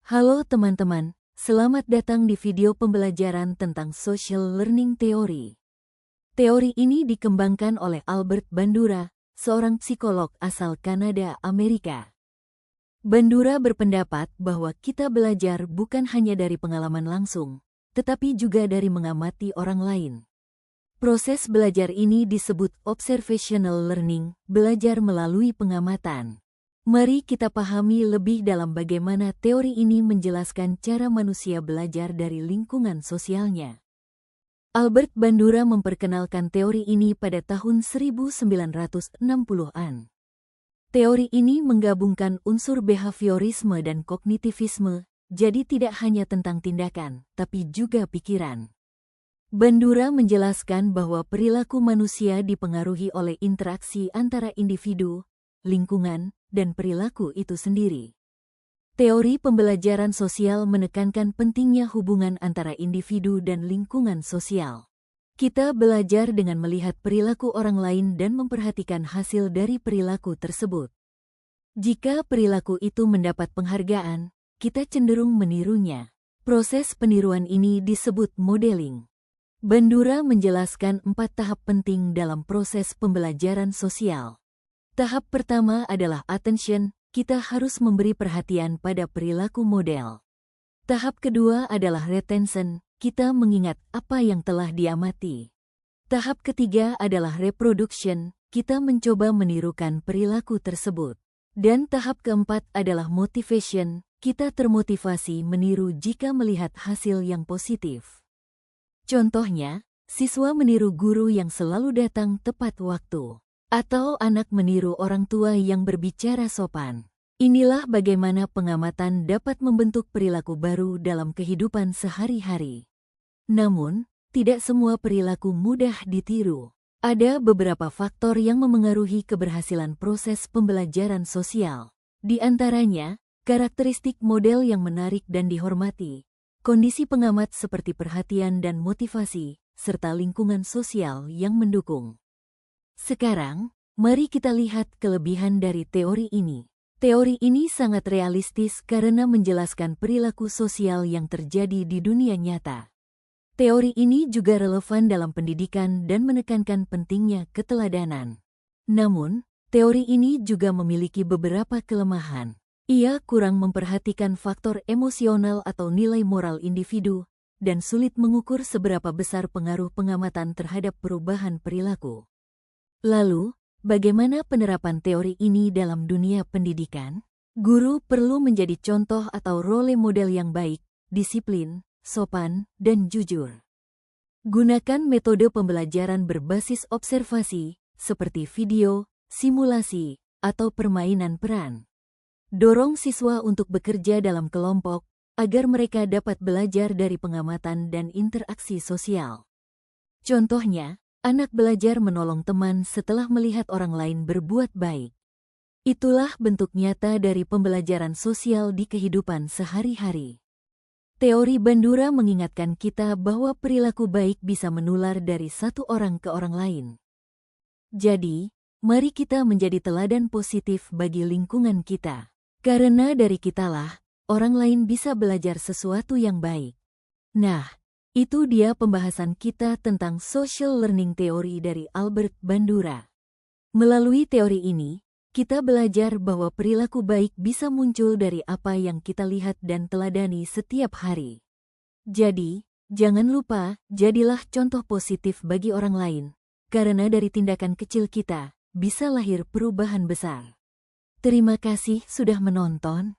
Halo teman-teman, selamat datang di video pembelajaran tentang Social Learning Theory. Teori ini dikembangkan oleh Albert Bandura, seorang psikolog asal Kanada, Amerika. Bandura berpendapat bahwa kita belajar bukan hanya dari pengalaman langsung, tetapi juga dari mengamati orang lain. Proses belajar ini disebut observational learning, belajar melalui pengamatan. Mari kita pahami lebih dalam bagaimana teori ini menjelaskan cara manusia belajar dari lingkungan sosialnya. Albert Bandura memperkenalkan teori ini pada tahun 1960-an. Teori ini menggabungkan unsur behaviorisme dan kognitivisme, jadi tidak hanya tentang tindakan, tapi juga pikiran. Bandura menjelaskan bahwa perilaku manusia dipengaruhi oleh interaksi antara individu, lingkungan, dan perilaku itu sendiri. Teori pembelajaran sosial menekankan pentingnya hubungan antara individu dan lingkungan sosial. Kita belajar dengan melihat perilaku orang lain dan memperhatikan hasil dari perilaku tersebut. Jika perilaku itu mendapat penghargaan, kita cenderung menirunya. Proses peniruan ini disebut modeling. Bandura menjelaskan 4 tahap penting dalam proses pembelajaran sosial. Tahap pertama adalah attention, kita harus memberi perhatian pada perilaku model. Tahap kedua adalah retention, kita mengingat apa yang telah diamati. Tahap ketiga adalah reproduction, kita mencoba menirukan perilaku tersebut. Dan tahap keempat adalah motivation, kita termotivasi meniru jika melihat hasil yang positif. Contohnya, siswa meniru guru yang selalu datang tepat waktu. Atau anak meniru orang tua yang berbicara sopan. Inilah bagaimana pengamatan dapat membentuk perilaku baru dalam kehidupan sehari-hari. Namun, tidak semua perilaku mudah ditiru. Ada beberapa faktor yang memengaruhi keberhasilan proses pembelajaran sosial. Di antaranya, karakteristik model yang menarik dan dihormati, kondisi pengamat seperti perhatian dan motivasi, serta lingkungan sosial yang mendukung. Sekarang, mari kita lihat kelebihan dari teori ini. Teori ini sangat realistis karena menjelaskan perilaku sosial yang terjadi di dunia nyata. Teori ini juga relevan dalam pendidikan dan menekankan pentingnya keteladanan. Namun, teori ini juga memiliki beberapa kelemahan. Ia kurang memperhatikan faktor emosional atau nilai moral individu, dan sulit mengukur seberapa besar pengaruh pengamatan terhadap perubahan perilaku. Lalu, bagaimana penerapan teori ini dalam dunia pendidikan? Guru perlu menjadi contoh atau role model yang baik, disiplin, sopan, dan jujur. Gunakan metode pembelajaran berbasis observasi, seperti video, simulasi, atau permainan peran. Dorong siswa untuk bekerja dalam kelompok, agar mereka dapat belajar dari pengamatan dan interaksi sosial. Contohnya, anak belajar menolong teman setelah melihat orang lain berbuat baik. Itulah bentuk nyata dari pembelajaran sosial di kehidupan sehari-hari. Teori Bandura mengingatkan kita bahwa perilaku baik bisa menular dari satu orang ke orang lain. Jadi, mari kita menjadi teladan positif bagi lingkungan kita. Karena dari kitalah, orang lain bisa belajar sesuatu yang baik. Nah, itu dia pembahasan kita tentang Social Learning Theory dari Albert Bandura. Melalui teori ini, kita belajar bahwa perilaku baik bisa muncul dari apa yang kita lihat dan teladani setiap hari. Jadi, jangan lupa, jadilah contoh positif bagi orang lain, karena dari tindakan kecil kita, bisa lahir perubahan besar. Terima kasih sudah menonton.